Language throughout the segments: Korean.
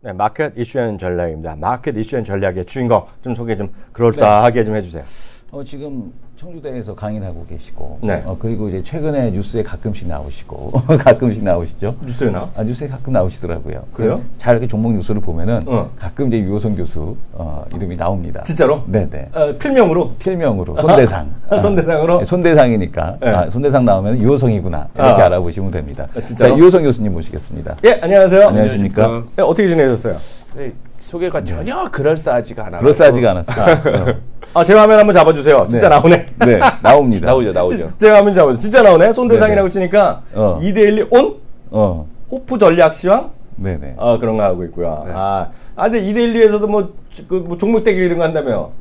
네, 마켓 이슈앤 전략입니다. 마켓 이슈앤 전략의 주인공 좀 소개 좀 그럴싸하게 좀 해주세요. 지금 청주대에서 강의를 하고 계시고, 네. 그리고 이제 최근에 뉴스에 가끔씩 나오시고, 가끔씩 나오시죠? 뉴스에 나와? 뉴스에 가끔 나오시더라고요. 그래요? 잘 이렇게 종목 뉴스를 보면은 가끔 이제 유호성 교수 이름이 나옵니다. 진짜로? 네네. 필명으로? 필명으로 손대상. 손대상으로? 네, 손대상이니까 네. 손대상 나오면 유호성이구나 이렇게 알아보시면 됩니다. 진짜로? 자, 유호성 교수님 모시겠습니다. 예, 안녕하세요. 안녕하십니까? 네, 어떻게 지내셨어요? 네, 소개가 전혀 그럴싸하지가 않아요. 그럴싸하지가 않았어요. 제 화면 한번 잡아주세요. 진짜 네. 나오네. 네, 나옵니다. 나오죠. 제 화면 잡아주세요. 진짜 나오네. 손대상이라고 네네. 치니까 이데일리 온? 호프 전략시황? 네네. 그런 거 하고 있고요. 네. 근데 이데일리에서도 뭐 종목 대결 이런 거 한다며?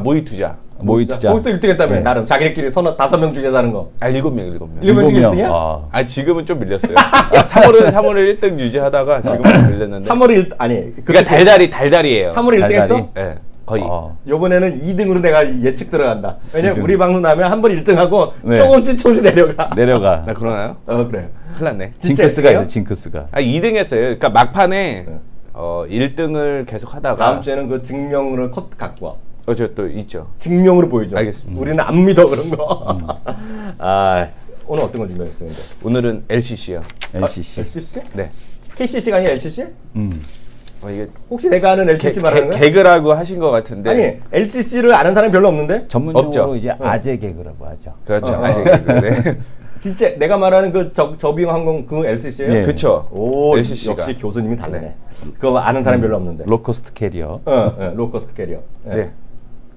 모의 투자. 모의 투자. 거기서 1등 했다며? 네. 나름 자기네끼리 5명 중에서 하는 거. 7명. 7명 중에 1등이야? 지금은 좀 밀렸어요. 3월은 1등 유지하다가 지금은 좀 밀렸는데. 3월에 그러니까 달달이에요. 3월에 1등 달달이? 했어? 네, 거의. 요번에는 2등으로 내가 예측 들어간다. 왜냐면 2등. 우리 방송 나면 한 번 1등하고 네. 조금씩 내려가. 내려가. 나 그러나요? 그래요. 큰일 났네. 진짜 징크스가 했어요? 있어, 징크스가. 2등 했어요. 그러니까 막판에 1등을 계속 하다가. 다음 주에는 그 증명으로 컷 갖고 와. 저 또 있죠. 증명으로 보여줘. 알겠습니다. 우리는 안 믿어 그런 거. 오늘 어떤 거 준비했어요? 근데? 오늘은 LCC요. LCC. LCC? 네. KCC가 아니라 LCC? 이게 혹시 내가 아는 LCC 말하는 거야? 개그라고 하신 것 같은데. 아니 LCC를 아는 사람이 별로 없는데? 전문용어로 없죠. 이제 아재 개그라고 하죠. 그렇죠. 아직 네. 진짜 내가 말하는 그 저비용항공 그 LCC예요? 예. 그쵸. 오, LCC 가. 역시 교수님이 다르네. 그거 아는 사람이 별로 없는데. 로코스트 캐리어. 로커스트 캐리어. 네.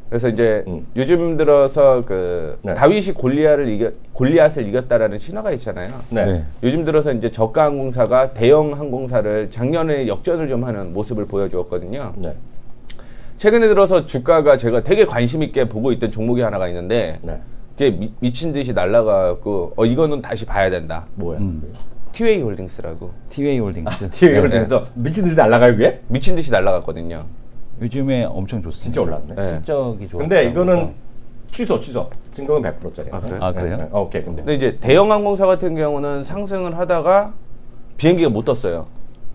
그래서 이제 음. 요즘 들어서 네. 다윗이 골리앗을 이겼다라는 신화가 있잖아요. 네. 네. 요즘 들어서 이제 저가 항공사가 대형 항공사를 작년에 역전을 좀 하는 모습을 보여주었거든요. 네. 최근에 들어서 주가가 제가 되게 관심 있게 보고 있던 종목이 하나가 있는데 네. 그게 미친 듯이 날아가고 이거는 다시 봐야 된다. 뭐야? 티웨이 홀딩스라고. 티웨이 홀딩스. TV를 네. 통해서 미친 듯이 날아가요, 그게? 미친 듯이 날아갔거든요. 요즘에 엄청 좋습니다. 진짜 올랐네. 네. 실적이 좋아. 근데 이거는 취소. 증거는 100%짜리. 그래요? 아, 그래요? 오케이. 근데 이제 대형 항공사 같은 경우는 상승을 하다가 비행기가 못 떴어요.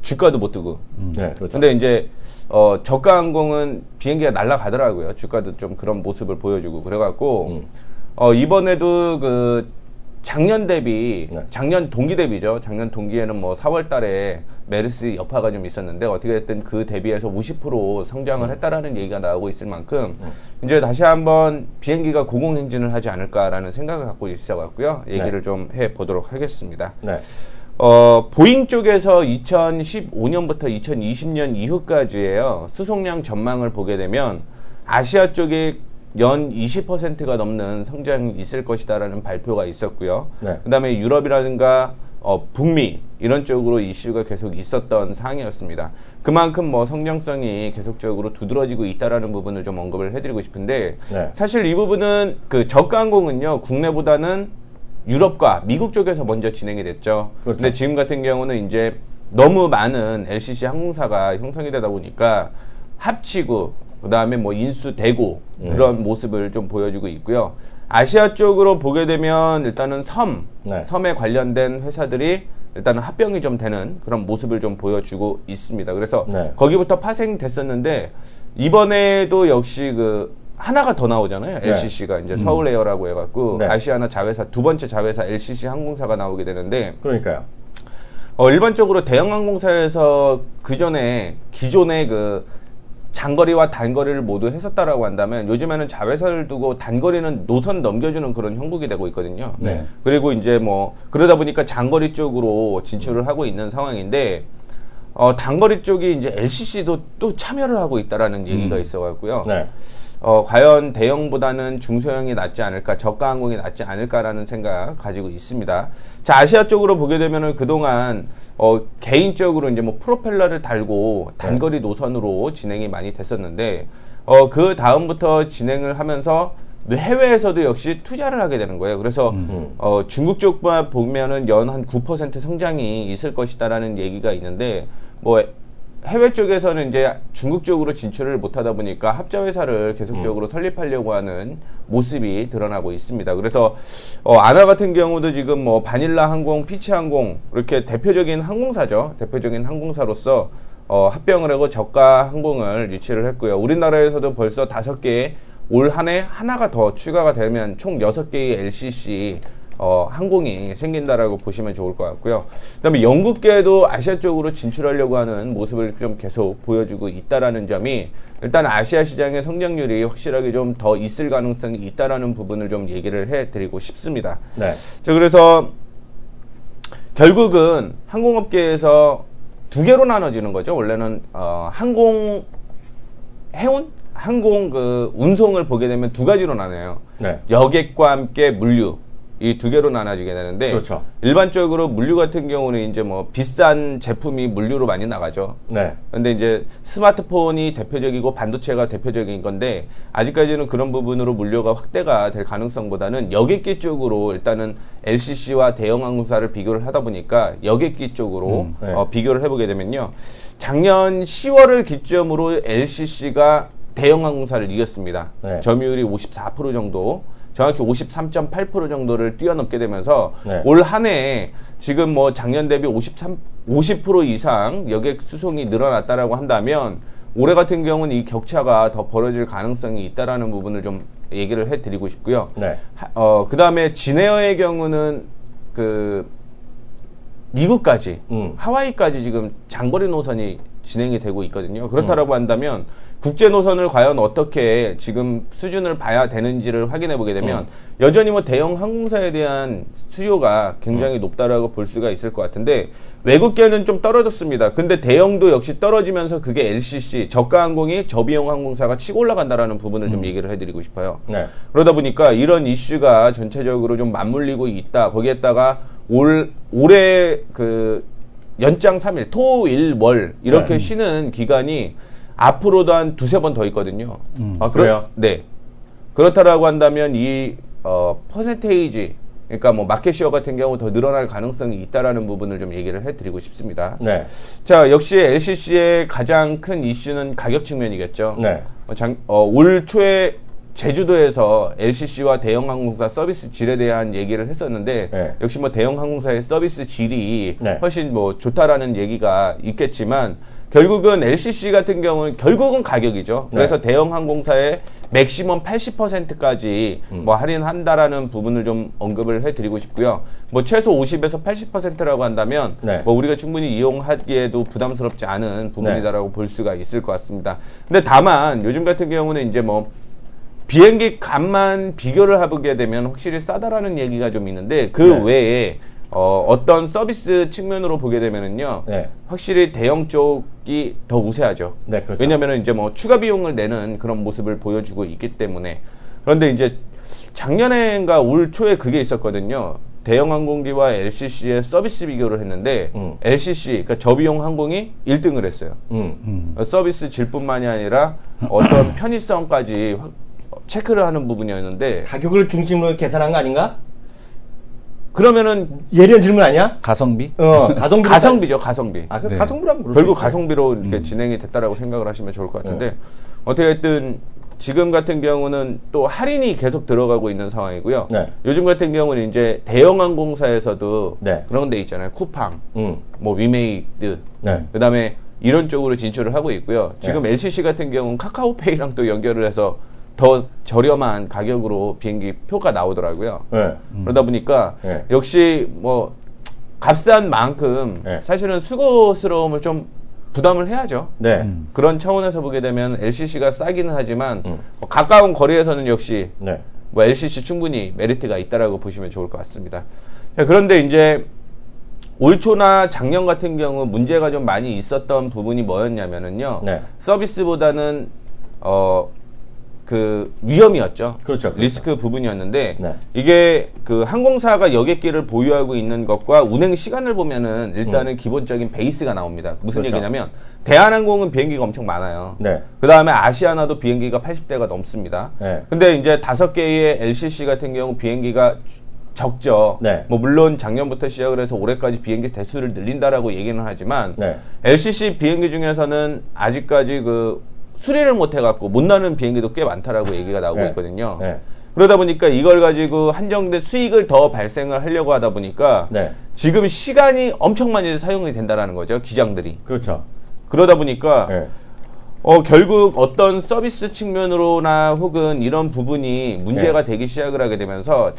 주가도 못 뜨고. 네, 그렇죠. 근데 이제 저가 항공은 비행기가 날아가더라고요. 주가도 좀 그런 모습을 보여주고 그래갖고 이번에도 그 작년 대비 네. 작년 동기 대비죠. 작년 동기에는 뭐 4월달에 메르스 여파가 좀 있었는데 어떻게 됐든 그 대비해서 50% 성장을 했다라는 얘기가 나오고 있을 만큼 이제 다시 한번 비행기가 고공행진을 하지 않을까라는 생각을 갖고 있어갖고요. 얘기를 네. 좀 해보도록 하겠습니다. 네. 보잉 쪽에서 2015년부터 2020년 이후까지예요. 수송량 전망을 보게 되면 아시아 쪽에 연 20%가 넘는 성장이 있을 것이다라는 발표가 있었고요. 네. 그다음에 유럽이라든가 북미 이런 쪽으로 이슈가 계속 있었던 상황이었습니다. 그만큼 뭐 성장성이 계속적으로 두드러지고 있다라는 부분을 좀 언급을 해드리고 싶은데 네. 사실 이 부분은 그 저가항공은요 국내보다는 유럽과 미국 쪽에서 먼저 진행이 됐죠. 그렇죠. 근데 지금 같은 경우는 이제 너무 많은 LCC 항공사가 형성이 되다 보니까 합치고 그다음에 뭐 인수되고 그런 모습을 좀 보여주고 있고요. 아시아 쪽으로 보게 되면 일단은 네. 섬에 관련된 회사들이 일단은 합병이 좀 되는 그런 모습을 좀 보여주고 있습니다. 그래서 네. 거기부터 파생됐었는데 이번에도 역시 그 하나가 더 나오잖아요. 네. LCC가 이제 서울에어라고 해갖고 네. 아시아나 자회사 두 번째 자회사 LCC 항공사가 나오게 되는데 그러니까요. 일반적으로 대형 항공사에서 그 전에 기존의 그 장거리와 단거리를 모두 했었다라고 한다면 요즘에는 자회사를 두고 단거리는 노선 넘겨주는 그런 형국이 되고 있거든요. 네. 그리고 이제 뭐 그러다 보니까 장거리 쪽으로 진출을 하고 있는 상황인데 단거리 쪽이 이제 LCC도 또 참여를 하고 있다라는 얘기가 있어갖고요. 네. 과연 대형보다는 중소형이 낫지 않을까, 저가 항공이 낫지 않을까라는 생각 가지고 있습니다. 자, 아시아 쪽으로 보게 되면은 그동안 개인적으로 이제 뭐 프로펠러를 달고 단거리 노선으로 진행이 많이 됐었는데 그 다음부터 진행을 하면서 해외에서도 역시 투자를 하게 되는 거예요. 그래서 중국 쪽만 보면은 연 한 9% 성장이 있을 것이다라는 얘기가 있는데 뭐 해외 쪽에서는 이제 중국 쪽으로 진출을 못하다 보니까 합자 회사를 계속적으로 설립하려고 하는 모습이 드러나고 있습니다. 그래서 아나 같은 경우도 지금 뭐 바닐라 항공, 피치 항공 이렇게 대표적인 항공사죠. 대표적인 항공사로서 합병을 하고 저가 항공을 유치를 했고요. 우리나라에서도 벌써 5개의 올 한 해 하나가 더 추가가 되면 총 6개의 LCC 항공이 생긴다라고 보시면 좋을 것 같고요. 그다음에 영국계도 아시아 쪽으로 진출하려고 하는 모습을 좀 계속 보여주고 있다라는 점이 일단 아시아 시장의 성장률이 확실하게 좀 더 있을 가능성이 있다라는 부분을 좀 얘기를 해드리고 싶습니다. 네. 자, 그래서 결국은 항공업계에서 2개로 나눠지는 거죠. 원래는 항공 그 운송을 보게 되면 2가지로 나눠요. 네. 여객과 함께 물류. 이 2개로 나눠지게 되는데 그렇죠. 일반적으로 물류 같은 경우는 이제 뭐 비싼 제품이 물류로 많이 나가죠. 네. 근데 이제 스마트폰이 대표적이고 반도체가 대표적인 건데 아직까지는 그런 부분으로 물류가 확대가 될 가능성보다는 여객기 쪽으로 일단은 LCC와 대형 항공사를 비교를 하다 보니까 여객기 쪽으로 네. 비교를 해보게 되면요. 작년 10월을 기점으로 LCC가 대형 항공사를 이겼습니다. 네. 점유율이 54% 정도. 정확히 53.8% 정도를 뛰어넘게 되면서 네. 올 한 해 지금 뭐 작년 대비 50% 이상 여객 수송이 늘어났다라고 한다면 올해 같은 경우는 이 격차가 더 벌어질 가능성이 있다라는 부분을 좀 얘기를 해드리고 싶고요. 네. 그 다음에 진에어의 경우는 그 미국까지 하와이까지 지금 장거리 노선이 진행이 되고 있거든요. 그렇다라고 한다면 국제 노선을 과연 어떻게 지금 수준을 봐야 되는지를 확인해 보게 되면 여전히 뭐 대형 항공사에 대한 수요가 굉장히 높다라고 볼 수가 있을 것 같은데 외국계는 좀 떨어졌습니다. 근데 대형도 역시 떨어지면서 그게 LCC 저가 항공이 저비용 항공사가 치고 올라간다라는 부분을 좀 얘기를 해드리고 싶어요. 네. 그러다 보니까 이런 이슈가 전체적으로 좀 맞물리고 있다. 거기에다가 올해 그 연장 3일, 토, 일, 월 이렇게 쉬는 기간이 앞으로도 한 2-3번 더 있거든요. 그래요? 네. 그렇다라고 한다면 이 퍼센테이지 그러니까 뭐 마켓시어 같은 경우 더 늘어날 가능성이 있다라는 부분을 좀 얘기를 해드리고 싶습니다. 네. 자, 역시 LCC의 가장 큰 이슈는 가격 측면이겠죠. 네. 올 초에 제주도에서 LCC와 대형 항공사 서비스 질에 대한 얘기를 했었는데 네. 역시 뭐 대형 항공사의 서비스 질이 네. 훨씬 뭐 좋다라는 얘기가 있겠지만 결국은 LCC 같은 경우는 결국은 가격이죠. 네. 그래서 대형 항공사의 맥시멈 80%까지 뭐 할인한다라는 부분을 좀 언급을 해드리고 싶고요. 뭐 최소 50에서 80%라고 한다면 네. 뭐 우리가 충분히 이용하기에도 부담스럽지 않은 부분이다라고 볼 수가 있을 것 같습니다. 근데 다만 요즘 같은 경우는 이제 뭐 비행기 값만 비교를 해보게 되면 확실히 싸다라는 얘기가 좀 있는데 그 네. 외에 어떤 서비스 측면으로 보게 되면은요, 네. 확실히 대형 쪽이 더 우세하죠. 네, 그렇죠. 왜냐면은 이제 뭐 추가 비용을 내는 그런 모습을 보여주고 있기 때문에. 그런데 이제 작년에인가 올 초에 그게 있었거든요. 대형 항공기와 LCC의 서비스 비교를 했는데 LCC, 그러니까 저비용 항공이 1등을 했어요. 서비스 질뿐만이 아니라 어떤 편의성까지 체크를 하는 부분이었는데 가격을 중심으로 계산한 거 아닌가? 그러면은 예리한 질문 아니야? 가성비? 가성비. 가성비죠, 가성비. 아, 그 네. 가성비란 모르 결국 가성비로 이렇게 진행이 됐다라고 생각을 하시면 좋을 것 같은데 어떻게든 지금 같은 경우는 또 할인이 계속 들어가고 있는 상황이고요. 네. 요즘 같은 경우는 이제 대형 항공사에서도 네. 그런 데 있잖아요. 쿠팡, 뭐 위메이드, 네. 그다음에 이런 쪽으로 진출을 하고 있고요. 지금 LCC 같은 경우는 카카오페이랑 또 연결을 해서 더 저렴한 가격으로 비행기 표가 나오더라고요. 네. 그러다 보니까 네. 역시 뭐 값싼 만큼 네. 사실은 수고스러움을 좀 부담을 해야죠. 네. 그런 차원에서 보게 되면 LCC가 싸기는 하지만 뭐 가까운 거리에서는 역시 네. 뭐 LCC 충분히 메리트가 있다라고 보시면 좋을 것 같습니다. 자, 그런데 이제 올 초나 작년 같은 경우 문제가 좀 많이 있었던 부분이 뭐였냐면은요. 네. 서비스보다는 그 위험이었죠. 그렇죠. 리스크 부분이었는데 네. 이게 그 항공사가 여객기를 보유하고 있는 것과 운행 시간을 보면은 일단은 기본적인 베이스가 나옵니다. 무슨 그렇죠. 얘기냐면 대한항공은 비행기가 엄청 많아요. 네. 그 다음에 아시아나도 비행기가 80대가 넘습니다. 네. 근데 이제 5개의 LCC 같은 경우 비행기가 적죠. 네. 뭐 물론 작년부터 시작을 해서 올해까지 비행기 대수를 늘린다라고 얘기는 하지만 네. LCC 비행기 중에서는 아직까지 그 수리를 못 해갖고 못 나는 비행기도 꽤 많다라고 얘기가 나오고 네. 있거든요. 네. 그러다 보니까 이걸 가지고 한정된 수익을 더 발생을 하려고 하다 보니까 네. 지금 시간이 엄청 많이 사용이 된다라는 거죠. 기장들이. 그렇죠. 그러다 보니까 네. 결국 어떤 서비스 측면으로나 혹은 이런 부분이 문제가 되기 시작을 하게 되면서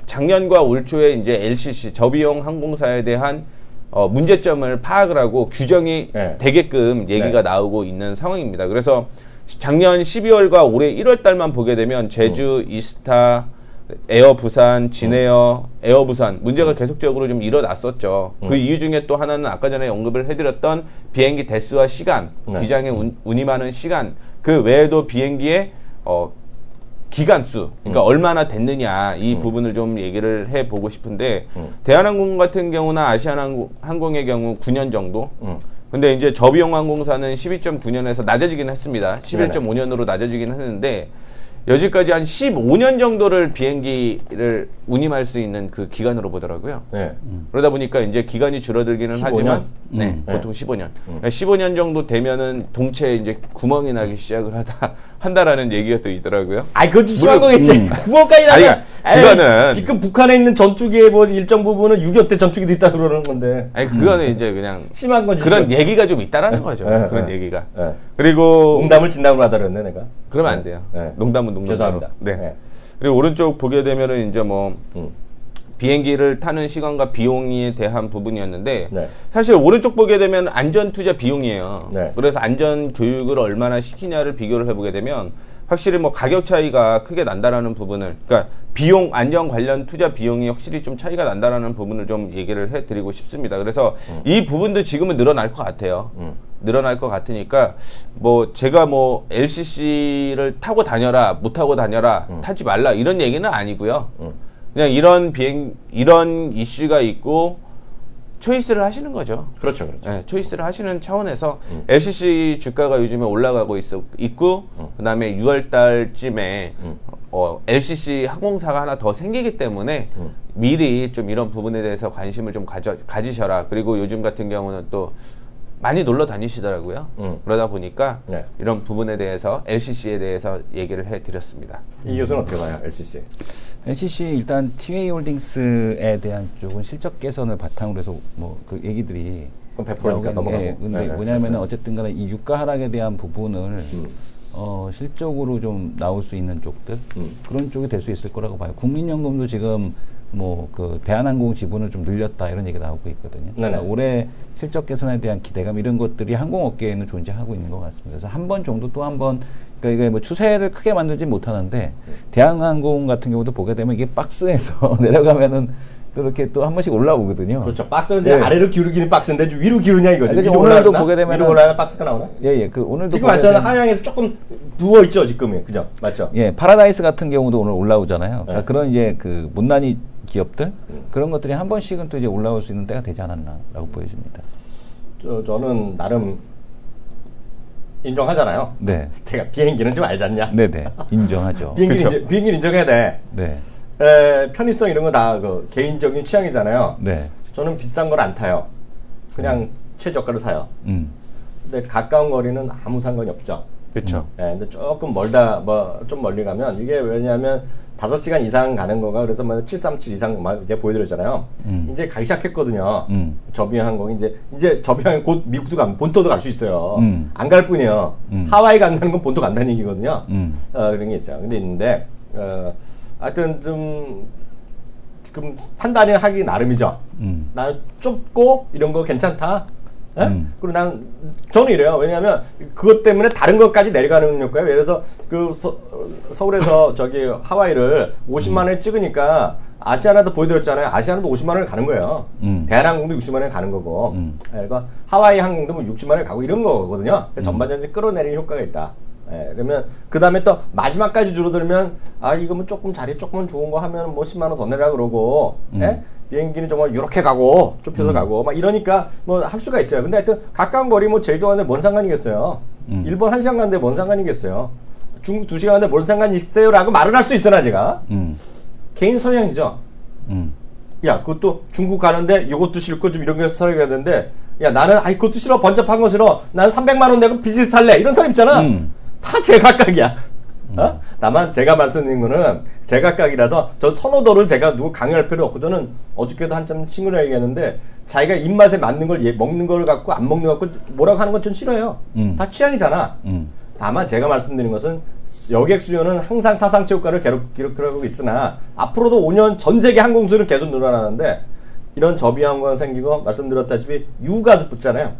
작년과 올 초에 이제 LCC 저비용 항공사에 대한 문제점을 파악을 하고 규정이 되게끔 얘기가 나오고 있는 상황입니다. 그래서 작년 12월과 올해 1월 달만 보게 되면 제주, 이스타, 에어 부산, 진에어, 에어 부산 문제가 계속적으로 좀 일어났었죠. 그 이유 중에 또 하나는 아까 전에 언급을 해드렸던 비행기 대수와 시간, 기장에 운임하는 시간, 그 외에도 비행기의 기간수, 그러니까 얼마나 됐느냐 이 부분을 좀 얘기를 해보고 싶은데 대한항공 같은 경우나 아시아나항공의 경우 9년 정도. 근데 이제 저비용 항공사는 12.9년에서 낮아지긴 했습니다. 11.5년으로 낮아지긴 했는데 여지까지 한 15년 정도를 비행기를 운임할 수 있는 그 기간으로 보더라고요. 네. 그러다 보니까 이제 기간이 줄어들기는 15년? 하지만, 보통 15년. 그러니까 15년 정도 되면은 동체에 이제 구멍이 나기 시작을 한다라는 얘기가 또 있더라고요. 아이, 그건 좀 심한 거겠지. 9월까지 나면. 그거는. 지금 북한에 있는 전투기의 뭐 일정 부분은 6.25대 전투기도 있다 그러는 건데. 아니, 그거는 이제 그냥. 심한 거지. 그런 얘기가 좀 있다라는 거죠. 그런 얘기가. 네. 그리고. 농담을 진담으로 하다 그랬네, 내가. 그러면 안 돼요. 농담은 농담으로. 죄송합니다. 네. 그리고 오른쪽 보게 되면은 이제 뭐 비행기를 타는 시간과 비용에 대한 부분이었는데 사실 오른쪽 보게 되면 안전 투자 비용이에요. 그래서 안전 교육을 얼마나 시키냐를 비교를 해보게 되면 확실히 뭐 가격 차이가 크게 난다라는 부분을, 그러니까 비용, 안전 관련 투자 비용이 확실히 좀 차이가 난다라는 부분을 좀 얘기를 해드리고 싶습니다. 그래서 이 부분도 지금은 늘어날 것 같아요. 늘어날 것 같으니까 뭐 제가 뭐 LCC를 타고 다녀라, 못 타고 다녀라, 타지 말라 이런 얘기는 아니고요. 그냥 이런 이슈가 있고 초이스를 하시는 거죠. 그렇죠, 그렇죠. 네, 초이스를 하시는 차원에서 LCC 주가가 요즘에 올라가고 있고 그다음에 6월 달쯤에 LCC 항공사가 하나 더 생기기 때문에 미리 좀 이런 부분에 대해서 관심을 좀 가지셔라. 그리고 요즘 같은 경우는 또 많이 놀러 다니시더라고요. 그러다 보니까 이런 부분에 대해서 LCC에 대해서 얘기를 해드렸습니다. 이 교수는 어떻게 봐요, LCC? LCC 일단 티웨이 홀딩스에 대한 쪽은 실적 개선을 바탕으로 해서 뭐 그 얘기들이 그럼 100%니까 넘어가고. 근데 뭐냐면은 어쨌든 간에 이 유가 하락에 대한 부분을 실적으로 좀 나올 수 있는 쪽들 그런 쪽이 될 수 있을 거라고 봐요. 국민연금도 지금 뭐 그 대한항공 지분을 좀 늘렸다 이런 얘기가 나오고 있거든요. 그러니까 올해 실적 개선에 대한 기대감 이런 것들이 항공업계에는 존재하고 있는 것 같습니다. 그래서 한 번 정도 또 한 번 그러니까 이게 뭐 추세를 크게 만들지 못하는데 대한항공 같은 경우도 보게 되면 이게 박스에서 내려가면은 또 이렇게 또 한 번씩 올라오거든요. 그렇죠. 박스인데 아래로 기울기는 박스인데 위로 기우냐 이거죠. 그러니까 오늘도 보게 되면 위로 올라가는 박스가 나오나? 예. 그 오늘도 지금 완전 하향에서 조금 누워 있죠 지금이, 그죠? 맞죠? 예, 파라다이스 같은 경우도 오늘 올라오잖아요. 그러니까 그런 이제 그 못난이 기업들 그런 것들이 한 번씩은 또 이제 올라올 수 있는 때가 되지 않았나라고 보여집니다. 저는 나름 인정하잖아요. 네. 제가 비행기는 좀 알잖냐. 네네. 인정하죠. 비행기는 인정해야 돼. 네. 편의성 이런 거 다 그 개인적인 취향이잖아요. 네. 저는 비싼 걸 안 타요. 그냥 최저가를 사요. 근데 가까운 거리는 아무 상관이 없죠. 그렇죠. 근데 조금 좀 멀리 가면 이게 왜냐하면 5시간 이상 가는 거가 그래서 뭐 737 이상 막 이제 보여드렸잖아요. 이제 가기 시작했거든요. 저비용 항공이 이제 저비용 항공 곧 미국도 본토도 갈 수 있어요. 안 갈 뿐이요. 하와이 간다는 건 본토 간다는 얘기거든요. 그런 게 있어요. 근데 있는데 하여튼 좀 지금 판단을 하기 나름이죠. 나는 좁고 이런 거 괜찮다. 그리고 저는 이래요. 왜냐하면 그것 때문에 다른 것까지 내려가는 효과예요. 예를 들어서 그 서울에서 저기 하와이를 50만 원에 찍으니까 아시아나도 보여드렸잖아요. 아시아나도 50만 원에 가는 거예요. 대한항공도 60만 원에 가는 거고. 그러니까 하와이 항공도 뭐 60만 원에 가고 이런 거거든요. 전반적으로 끌어내리는 효과가 있다. 그러면 그 다음에 또 마지막까지 줄어들면 이거 뭐 자리 조금은 좋은 거 하면 뭐 10만 원 더 내라 그러고 비행기는 정말 이렇게 가고 좁혀서 가고 막 이러니까 뭐 할 수가 있어요. 근데 하여튼 가까운 거리 뭐 제주도 가는데 뭔 상관이겠어요. 일본 1시간 가는데 뭔 상관이겠어요. 중국 2시간 가는데 뭔 상관이 있어요 라고 말을 할 수 있으나 제가 개인 성향이죠. 야 그것도 중국 가는데 이것도 싫고 좀 이런 게 설계가 되는데 야 나는 그것도 싫어, 번잡한 거 싫어, 나는 300만 원 내고 비즈니스 탈래 이런 사람 있잖아. 다 제각각이야. 다만 제가 말씀드린 거는 제각각이라서 저 선호도를 제가 누구 강요할 필요 없고 저는 어저께도 한참 친구랑 얘기했는데 자기가 입맛에 맞는 걸 먹는 걸 갖고 안 먹는 걸 갖고 뭐라고 하는 건 전 싫어요. 다 취향이잖아. 다만 제가 말씀드린 것은 여객 수요는 항상 사상체육과를 기록하고 있으나 앞으로도 5년 전 세계 항공수는 계속 늘어나는데 이런 저비항공이 생기고 말씀드렸다시피 U가 붙잖아요.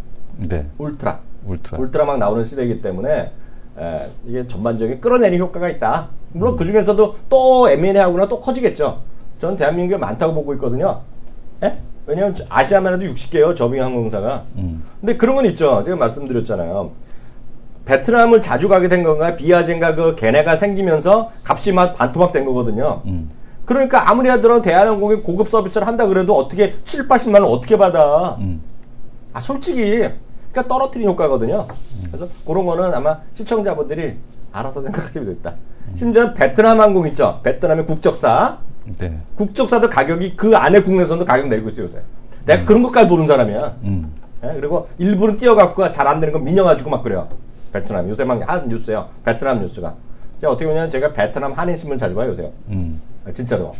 네. 울트라 막 나오는 시대이기 때문에 이게 전반적인 끌어내리는 효과가 있다. 물론 그 중에서도 또 M&A하거나 또 커지겠죠. 전 대한민국에 많다고 보고 있거든요. 예? 왜냐하면 아시아만 해도 60개요 저비항공사가. 근데 그런 건 있죠. 제가 말씀드렸잖아요. 베트남을 자주 가게 된 건가 비아젠가 그 걔네가 생기면서 값이 막 반토막 된 거거든요. 그러니까 아무리 하더라도 대한항공이 고급 서비스를 한다 그래도 어떻게 7, 80만 원 어떻게 받아? 솔직히 그러니까 떨어뜨리는 효과거든요. 그래서 그런 거는 아마 시청자분들이 알아서 생각하시면 되겠다. 심지어 베트남 항공 있죠. 베트남의 국적사. 네. 국적사도 가격이 그 안에 국내에서도 가격 내리고 있어요. 요새. 내가 그런 것까지 보는 사람이야. 예? 그리고 일부는 뛰어갖고 잘 안 되는 거 민영가지고 막 그래요. 베트남. 요새 막 한 뉴스예요. 베트남 뉴스가. 제가 어떻게 보냐면 제가 베트남 한인신문 자주 봐요. 요새. 진짜로.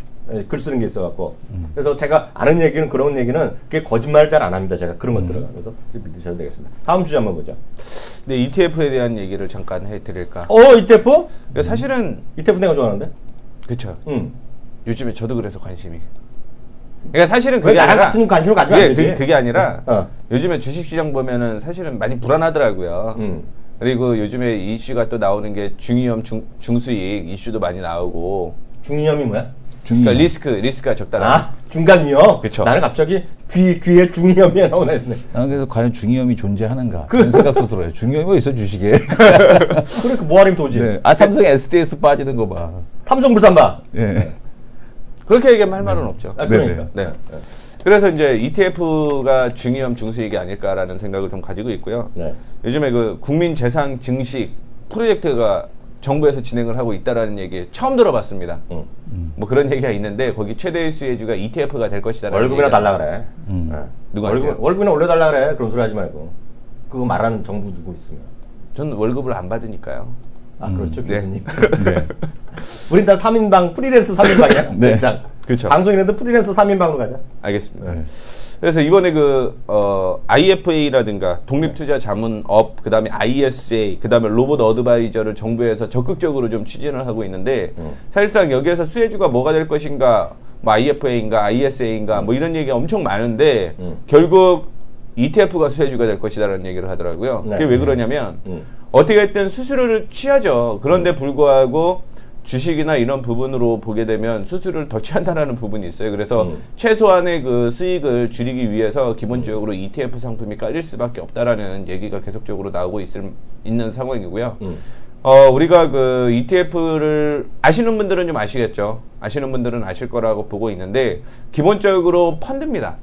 글 쓰는 게 있어갖고. 그래서 제가 아는 얘기는 그런 얘기는 그게 거짓말을 잘 안 합니다. 제가 그런 것들은. 그래서 믿으셔도 되겠습니다. 다음 주제 한번 보죠. 네, ETF에 대한 얘기를 잠깐 해드릴까? ETF? 사실은 ETF 내가 좋아하는데? 그쵸. 요즘에 저도 그래서 관심이. 그러니까 사실은 그게 나랑 아니라 같은 관심을 가지면 안 되지. 그게 아니라 요즘에 주식시장 보면은 사실은 많이 불안하더라고요. 그리고 요즘에 이슈가 또 나오는 게 중위험 중수익 이슈도 많이 나오고. 중위험이 뭐야? 그러니까 리스크가 적다라는. 중간위험. 그쵸. 나는 갑자기 귀에 중위험이 나오나 했네. 나는 그래서 과연 중위험이 존재하는가 그런 생각도 들어요. 중위험이 뭐 있어 주식에. 그러니까 뭐하림 도지. 네. 삼성 SDS 빠지는 거 봐. 삼성물산 봐. 예. 그렇게 얘기하면 할 말은 없죠. 그러니까. 네. 그래서 이제 ETF가 중위험 중수익이 아닐까라는 생각을 좀 가지고 있고요. 네. 요즘에 그 국민재산 증식 프로젝트가 정부에서 진행을 하고 있다라는 얘기 처음 들어봤습니다. 뭐 그런 얘기가 있는데 거기 최대 수혜주가 ETF가 될 것이다. 월급이나 달라 그래. 누구한테요? 월급이나 올려달라 그래. 그런 소리 하지 말고. 그거 말하는 정부 누구 있으면. 저는 월급을 안 받으니까요. 그렇죠, 교수님. 네. 우린 다 3인방, 프리랜서 3인방이야. 네. 그렇죠. 방송인에도 프리랜서 3인방으로 가자. 알겠습니다. 네. 그래서 이번에 IFA라든가 독립투자자문업, 그 다음에 ISA, 그 다음에 로봇 어드바이저를 정부에서 적극적으로 좀 추진을 하고 있는데, 사실상 여기에서 수혜주가 뭐가 될 것인가, 뭐 IFA인가, ISA인가, 뭐 이런 얘기가 엄청 많은데, 결국 ETF가 수혜주가 될 것이다라는 얘기를 하더라고요. 네. 그게 왜 그러냐면, 어떻게 했든 수수료를 취하죠. 그런데 불구하고, 주식이나 이런 부분으로 보게 되면 수수료를 더 취한다라는 부분이 있어요. 그래서 최소한의 그 수익을 줄이기 위해서 기본적으로 ETF 상품이 깔릴 수밖에 없다라는 얘기가 계속적으로 나오고 있는 상황이고요. 우리가 그 ETF를 아시는 분들은 좀 아시겠죠. 아시는 분들은 아실 거라고 보고 있는데 기본적으로 펀드입니다.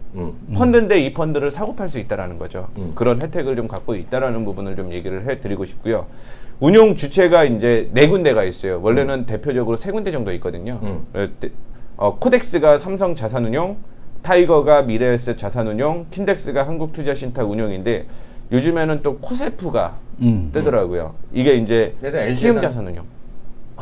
펀드인데 이 펀드를 사고 팔 수 있다라는 거죠. 그런 혜택을 좀 갖고 있다라는 부분을 좀 얘기를 해드리고 싶고요. 운용 주체가 이제 4군데가 있어요. 원래는 대표적으로 3군데 정도 있거든요. 코덱스가 삼성 자산운용, 타이거가 미래에셋 자산운용, 킨덱스가 한국투자신탁운용인데 요즘에는 또 코세프가 뜨더라고요. 이게 이제 키움 자산운용.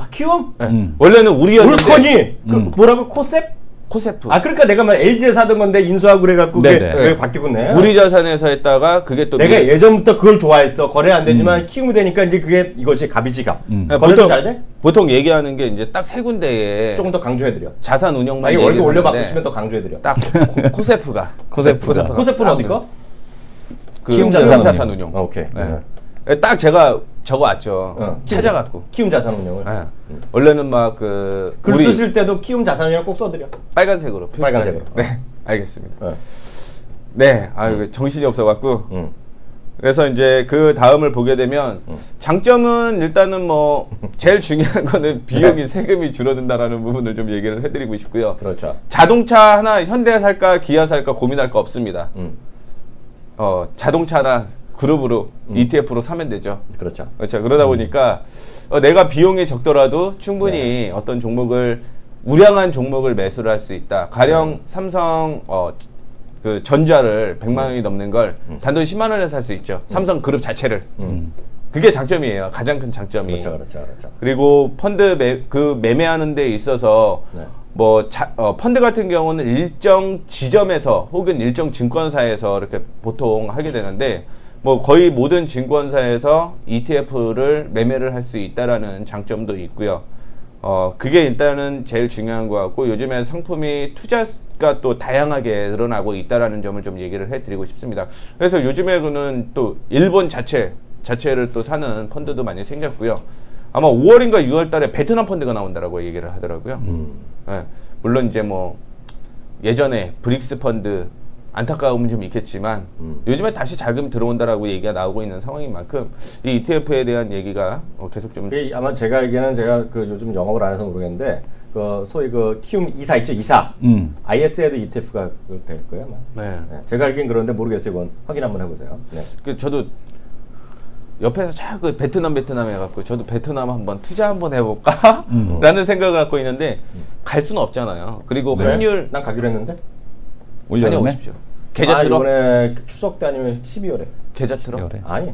키움? 네. 원래는 우리였는데. 물건이 뭐라고 코셉? 코세프. 그러니까 내가 막 LG에 사던 건데 인수하고 그래갖고 그게 바뀌었네. 우리 자산에서 했다가 그게 또 내가 예전부터 그걸 좋아했어. 거래 안 되지만 키움이 되니까 이제 그게 이것이 갑이지 갑. 거래도 잘 돼? 보통 얘기하는 게 이제 딱 3군데에 조금 더 강조해드려. 자산 운용만 자기 월급 올려받으시면 더 강조해드려. 딱 코세프가. 코세프는 어디 거? 키움 자산운용. 오케이. 딱 제가 적어왔죠. 찾아갖고. 키움 자산운용을. 원래는 막 글 쓰실 때도 키움 자산운용 꼭 써드려. 빨간색으로. 빨간색으로. 네, 알겠습니다. 네, 정신이 없어갖고. 그래서 이제 그 다음을 보게 되면 장점은 일단은 뭐 제일 중요한 거는 비용이 세금이 줄어든다라는 부분을 좀 얘기를 해드리고 싶고요. 그렇죠. 자동차 하나 현대 살까 기아 살까 고민할 거 없습니다. 자동차나 그룹으로 ETF로 사면 되죠. 그렇죠. 그러다 보니까 내가 비용이 적더라도 충분히 어떤 종목을 우량한 종목을 매수를 할 수 있다. 가령 삼성 그 전자를 100만 원이 넘는 걸 단돈 10만 원에 살 수 있죠. 삼성 그룹 자체를. 그게 장점이에요. 가장 큰 장점이. 그렇죠. 그리고 펀드 매매하는 데 있어서 네. 펀드 같은 경우는 일정 지점에서 혹은 일정 증권사에서 이렇게 보통 하게 되는데 뭐 거의 모든 증권사에서 ETF를 매매를 할 수 있다라는 장점도 있고요. 그게 일단은 제일 중요한 것 같고 요즘에 상품이 투자가 또 다양하게 늘어나고 있다라는 점을 좀 얘기를 해드리고 싶습니다. 그래서 요즘에는 또 일본 자체를 또 사는 펀드도 많이 생겼고요. 아마 5월인가 6월 달에 베트남 펀드가 나온다라고 얘기를 하더라고요. 네, 물론 이제 뭐 예전에 브릭스 펀드 안타까움은 좀 있겠지만 요즘에 다시 자금 들어온다라고 얘기가 나오고 있는 상황인 만큼 이 ETF에 대한 얘기가 계속 좀 아마 제가 알기에는 제가 요즘 영업을 안 해서 모르겠는데 소위 키움 2사 있죠 2사 IS에도 ETF가 될 거예요 아마. 네. 제가 알기엔 그런데 모르겠어요. 이건 확인 한번 해보세요. 네. 저도 옆에서 자꾸 베트남 해갖고 저도 베트남 한번 투자 한번 해볼까? 라는 생각을 갖고 있는데 갈 수는 없잖아요. 그리고 환율 난 가기로 했는데 다녀오십시오. 계좌 틀어? 이번에 추석 때 아니면 12월에 계좌 틀어? 아니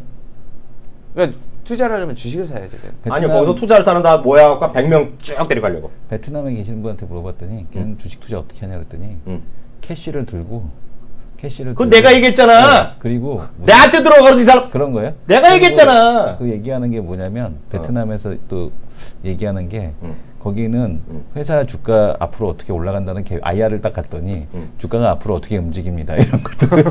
그러니까 투자를 하려면 주식을 사야지. 아니요 거기서 투자를 사는 다 모여갖고 100명 쭉 데려가려고. 베트남에 계시는 분한테 물어봤더니 걔는 주식 투자 어떻게 하냐 그랬더니 캐시를 들고 그건 내가 얘기했잖아. 네, 그리고 내한테 들어가서 이 사람 그런 거예요? 내가 얘기했잖아. 그 얘기하는 게 뭐냐면 베트남에서 또 얘기하는 게 거기는 회사 주가 앞으로 어떻게 올라간다는 IR을 딱 갔더니 주가가 앞으로 어떻게 움직입니다 이런 것들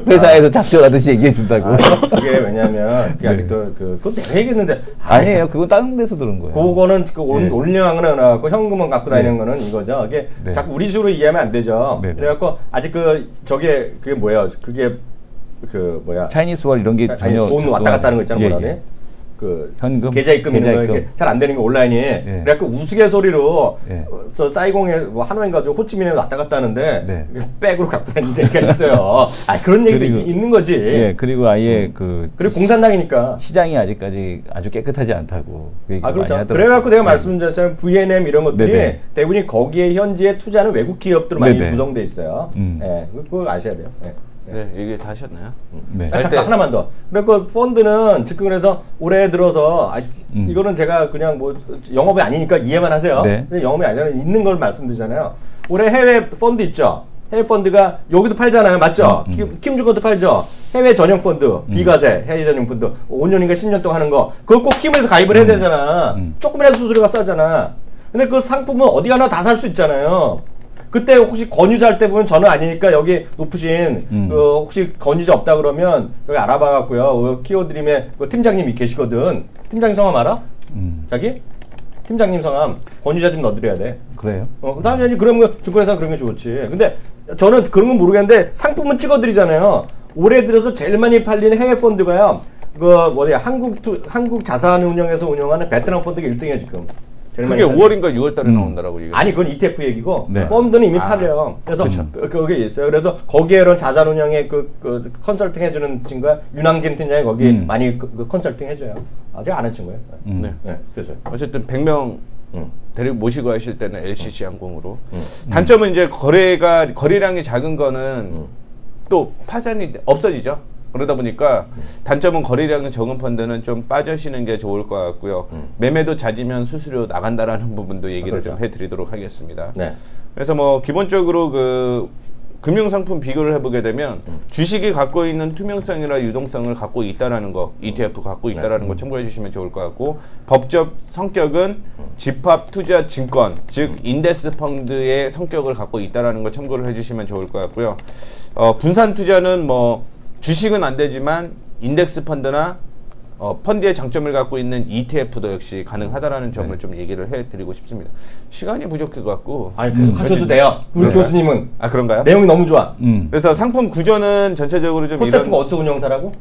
회사에서 작전하듯이 얘기해 준다고. 그게 왜냐면 그게 아직도 그건 내가 얘기했는데 아니에요. 그건 다른 데서 들은 거예요. 그거는 올려하거나 나갖고 현금만 갖고 다니는 거는 이거죠. 이게 자꾸 우리 식으로 이해하면 안 되죠. 그래갖고 아직 그게 뭐야? 그게 뭐야? 차이니스 월 이런 게 전혀 돈 왔다 갔다 하는 거 있잖아. 뭐라네? 현금, 계좌 입금 이런 거 잘 안 되는 게 온라인이. 그래갖고 우스갯소리로 사이공에 하노이인가 호치민에 왔다 갔다 하는데 백으로 갖고 다니는 데가 있어요. 그런 얘기도 있는 거지. 그리고 아예 그리고 공산당이니까 시장이 아직까지 아주 깨끗하지 않다고 그 얘기 그렇죠. 많이 하더라고요. 그래갖고 내가 말씀드렸잖아요. VNM 이런 것들이 대부분이 거기에 현지에 투자하는 외국 기업들 많이 구성돼 있어요. 그걸 아셔야 돼요. 네, 얘기 다 하셨나요? 네. 잠깐 하나만 더. 그래서 펀드는 지금 그래서 올해 들어서 이거는 제가 그냥 뭐 영업이 아니니까 이해만 하세요. 근데 영업이 아니라 있는 걸 말씀드리잖아요. 올해 해외 펀드 있죠. 해외 펀드가 여기도 팔잖아요, 맞죠? 킴주거도 팔죠. 해외 전용 펀드, 비과세 해외 전용 펀드 5년인가 10년 동안 하는 거 그거 꼭 킴에서 가입을 해야 되잖아. 조금이라도 수수료가 싸잖아. 근데 그 상품은 어디 가나 다 살 수 있잖아요. 그때 혹시 권유자 할 때 보면 저는 아니니까 여기 높으신 혹시 권유자 없다 그러면 여기 알아봐갖고요. 키워드림에 팀장님이 계시거든. 팀장님 성함 알아? 자기? 팀장님 성함 권유자 좀 넣어드려야 돼. 그래요? 당연히 그런 거 증권회사 그런 게 좋지. 근데 저는 그런 건 모르겠는데 상품은 찍어드리잖아요. 올해 들어서 제일 많이 팔리는 해외 펀드가요. 한국 자산운용에서 운영하는 베트남 펀드가 1등이에요 지금. 그게 5월인가 6월 달에 나온다라고 얘기해요. 아니, 그건 ETF 얘기고, 펀드는 이미 팔려요. 그래서, 그게 있어요. 그래서, 거기에 이런 자산운용에 컨설팅 해주는 친구가, 윤항진 팀장이 거기 많이 컨설팅 해줘요. 아직 안 한 친구예요. 그래서. 어쨌든 100명 데리고 모시고 하실 때는 LCC 항공으로. 단점은 이제 거래량이 작은 거는 또 파산이 없어지죠. 그러다 보니까 단점은 거래량이 적은 펀드는 좀 빠져시는 게 좋을 것 같고요. 매매도 잦으면 수수료 나간다라는 부분도 얘기를 좀 해드리도록 하겠습니다. 그래서 뭐 기본적으로 금융상품 비교를 해보게 되면 주식이 갖고 있는 투명성이나 유동성을 갖고 있다라는 거, ETF 갖고 있다라는 거 참고해 주시면 좋을 것 같고, 법적 성격은 집합 투자 증권, 즉 인덱스 펀드의 성격을 갖고 있다라는 거 참고를 해주시면 좋을 것 같고요. 분산 투자는 주식은 안 되지만 인덱스 펀드나 펀드의 장점을 갖고 있는 ETF도 역시 가능하다라는 점을 좀 얘기를 해드리고 싶습니다. 시간이 부족해갖고 계속 하셔도 돼요. 우리 교수님은. 그런가요? 내용이 너무 좋아. 그래서 상품 구조는 전체적으로 좀 콘셉트가 어디서 운영사라고?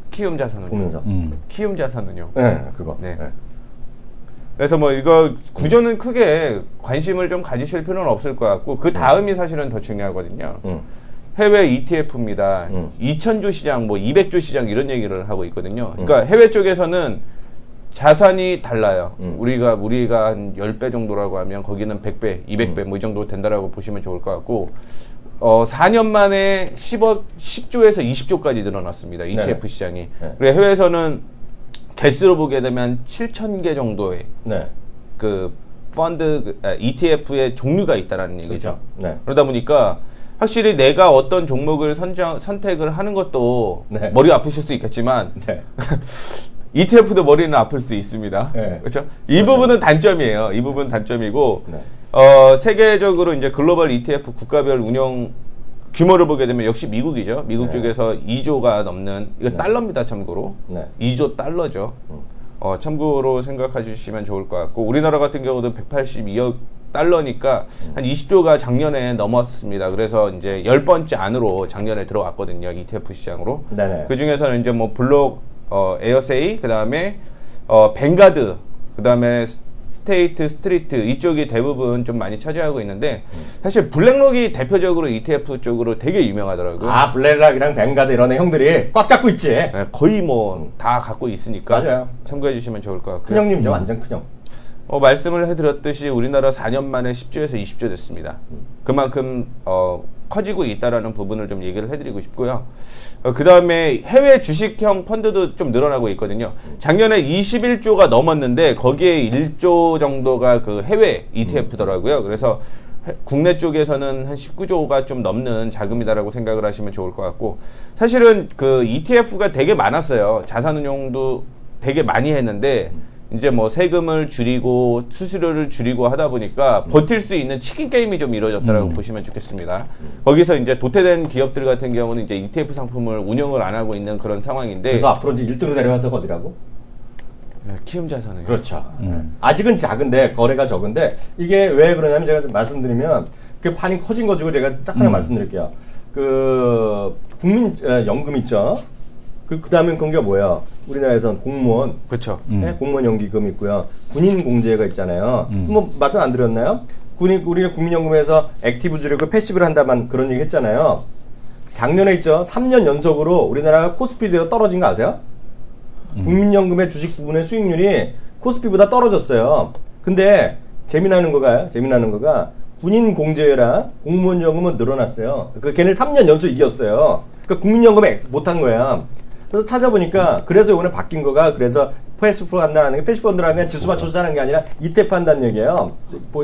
키움 자산운용. 키움 자산운용. 그거. 그래서 이거 구조는 크게 관심을 좀 가지실 필요는 없을 것 같고, 그 다음이 사실은 더 중요하거든요. 해외 ETF입니다. 2000주 시장, 200주 시장 이런 얘기를 하고 있거든요. 그러니까 해외 쪽에서는 자산이 달라요. 우리가 한 10배 정도라고 하면 거기는 100배, 200배 이 정도 된다라고 보시면 좋을 것 같고, 4년 만에 10조에서 20조까지 늘어났습니다. ETF 시장이. 그리고 해외에서는 개수로 보게 되면 7,000개 정도의 네. 그 펀드 ETF의 종류가 있다라는 얘기죠. 그렇죠. 네. 그러다 보니까 확실히 내가 어떤 종목을 선택을 하는 것도 네. 머리 아프실 수 있겠지만 네. ETF도 머리는 아플 수 있습니다. 네. 그렇죠? 이 부분은 단점이에요. 이 부분 단점이고 네. 세계적으로 이제 글로벌 ETF 국가별 운영 규모를 보게 되면 역시 미국이죠. 미국 네. 쪽에서 2조가 넘는 이거 네. 달러입니다. 참고로 네. 2조 달러죠. 참고로 생각해 주시면 좋을 것 같고 우리나라 같은 경우도 182억 달러니까 한 20조가 작년에 넘었습니다. 그래서 이제 10번째 안으로 작년에 들어왔거든요. ETF 시장으로. 네네. 그 중에서는 이제 뭐 블록, 에어세이, 그 다음에 뱅가드, 그 다음에 스테이트, 스트리트 이쪽이 대부분 좀 많이 차지하고 있는데 사실 블랙록이 대표적으로 ETF 쪽으로 되게 유명하더라고요. 아, 블랙락이랑 뱅가드 이런 형들이 꽉 잡고 있지. 네, 거의 뭐 다 갖고 있으니까 맞아요. 참고해 주시면 좋을 것 같고요. 큰형님이죠. 완전 큰형. 말씀을 해드렸듯이 우리나라 4년 만에 10조에서 20조 됐습니다. 그만큼 커지고 있다라는 부분을 좀 얘기를 해드리고 싶고요. 그 다음에 해외 주식형 펀드도 좀 늘어나고 있거든요. 작년에 21조가 넘었는데 거기에 1조 정도가 그 해외 ETF더라고요. 그래서 국내 쪽에서는 한 19조가 좀 넘는 자금이다라고 생각을 하시면 좋을 것 같고 사실은 그 ETF가 되게 많았어요. 자산운용도 되게 많이 했는데 이제 뭐 세금을 줄이고 수수료를 줄이고 하다 보니까 버틸 수 있는 치킨 게임이 좀 이루어졌다라고 보시면 좋겠습니다. 거기서 이제 도태된 기업들 같은 경우는 이제 ETF 상품을 운영을 안 하고 있는 그런 상황인데 그래서 앞으로 이제 1등으로 내려가서 어디라고? 키움 자산은 그렇죠. 아직은 작은데 거래가 적은데 이게 왜 그러냐면 제가 좀 말씀드리면 그 판이 커진 거 주고 제가 딱 하나 말씀드릴게요. 그 국민연금 있죠. 그 다음에 그런 게 뭐야? 우리나라에선 공무원, 그렇죠. 네? 공무원 연기금 있고요. 군인 공제가 있잖아요. 뭐 말씀 안 드렸나요? 우리는 국민연금에서 액티브 줄이고 패시브를 한다만 그런 얘기 했잖아요. 작년에 있죠. 3년 연속으로 우리나라가 코스피대로 떨어진 거 아세요? 국민연금의 주식 부분의 수익률이 코스피보다 떨어졌어요. 근데 재미나는 거가 군인 공제랑 공무원 연금은 늘어났어요. 걔네 3년 연속 이겼어요. 그러니까 국민연금에 못한 거야. 그래서 찾아보니까 그래서 이번에 바뀐 거가 그래서 패시브 한다는 게 패시브 펀드라는 게 지수 맞춰서 하는 게 아니라 ETF 한다는 얘기예요.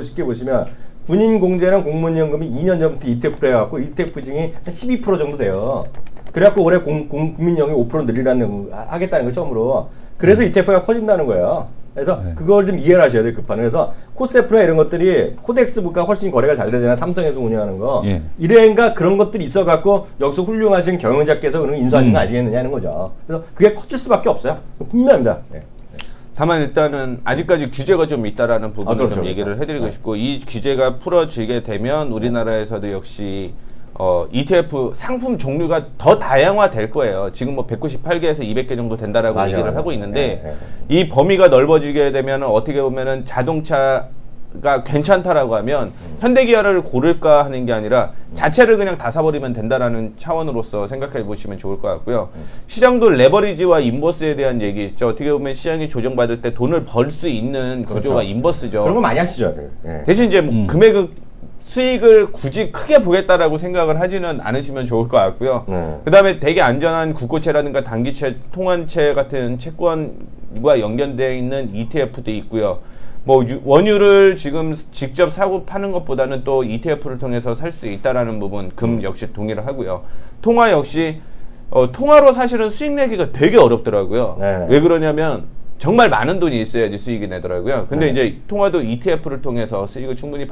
쉽게 보시면 군인 공제랑 공무원 연금이 2년 전부터 ETF를 해갖고 ETF 비중이 한 12% 정도 돼요. 그래갖고 올해 국민연금이 5% 늘리라는 하겠다는 거 처음으로. 그래서 ETF가 커진다는 거예요. 그래서 그걸 좀 이해를 하셔야 돼요, 급판을. 그래서 코스프나 이런 것들이 코덱스보다 훨씬 거래가 잘 되잖아요. 삼성에서 운영하는 거. 이래인가 그런 것들이 있어갖고 여기서 훌륭하신 경영자께서 그런 거 인수하신 거 아시겠느냐는 거죠. 그래서 그게 커질 수밖에 없어요. 분명합니다. 네. 다만 일단은 아직까지 규제가 좀 있다라는 부분을 그렇죠, 좀 얘기를 그렇죠. 해드리고 싶고 이 규제가 풀어지게 되면 우리나라에서도 역시 ETF 상품 종류가 더 다양화될 거예요. 지금 뭐 198개에서 200개 정도 된다라고 맞아요, 얘기를 맞아요. 하고 있는데 네. 이 범위가 넓어지게 되면 어떻게 보면은 자동차가 괜찮다라고 하면 현대기아를 고를까 하는 게 아니라 자체를 그냥 다 사버리면 된다라는 차원으로서 생각해 보시면 좋을 것 같고요. 시장도 레버리지와 인버스에 대한 얘기 있죠. 어떻게 보면 시장이 조정받을 때 돈을 벌 수 있는 구조가 그렇죠. 인버스죠. 그런 거 많이 하시죠. 네. 대신 이제 금액을 수익을 굳이 크게 보겠다라고 생각을 하지는 않으시면 좋을 것 같고요. 그 다음에 되게 안전한 국고채라든가 단기채, 통환채 같은 채권과 연결되어 있는 ETF도 있고요. 뭐 원유를 지금 직접 사고 파는 것보다는 또 ETF를 통해서 살 수 있다라는 부분 금 역시 동의를 하고요. 통화 역시 통화로 사실은 수익 내기가 되게 어렵더라고요. 네. 왜 그러냐면 정말 많은 돈이 있어야지 수익이 내더라고요. 근데 이제 통화도 ETF를 통해서 수익을 충분히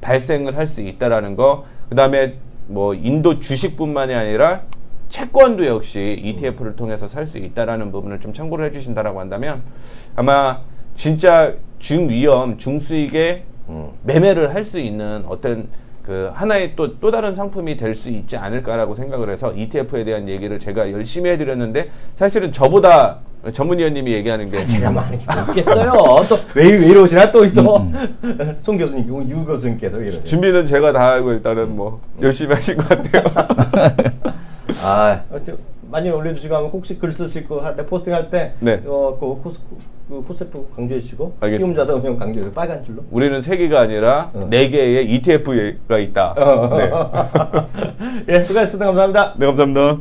발생을 할 수 있다라는 거. 그 다음에 뭐 인도 주식뿐만이 아니라 채권도 역시 ETF를 통해서 살 수 있다라는 부분을 좀 참고를 해주신다라고 한다면 아마 진짜 중위험, 중수익에 매매를 할 수 있는 어떤 그 하나의 또 다른 상품이 될 수 있지 않을까라고 생각을 해서 ETF에 대한 얘기를 제가 열심히 해드렸는데 사실은 저보다 전문위원님이 얘기하는 게 제가 많이 없겠어요. 또 왜 이러시나 또 송 교수님, 유 교수님께서 이러세요. 준비는 제가 다 하고 일단은 뭐 열심히 하신 것 같아요. 많이 올려주시고 하면 혹시 글 쓰실 거 할 때 포스팅 할 때 네. 코스프 강조해 주시고 알겠습니다. 키움 자산 운용 강조해 주시고 빨간 줄로. 우리는 3개가 아니라 4개의 ETF가 있다. 네. 예, 수고하셨습니다. 감사합니다. 네, 감사합니다.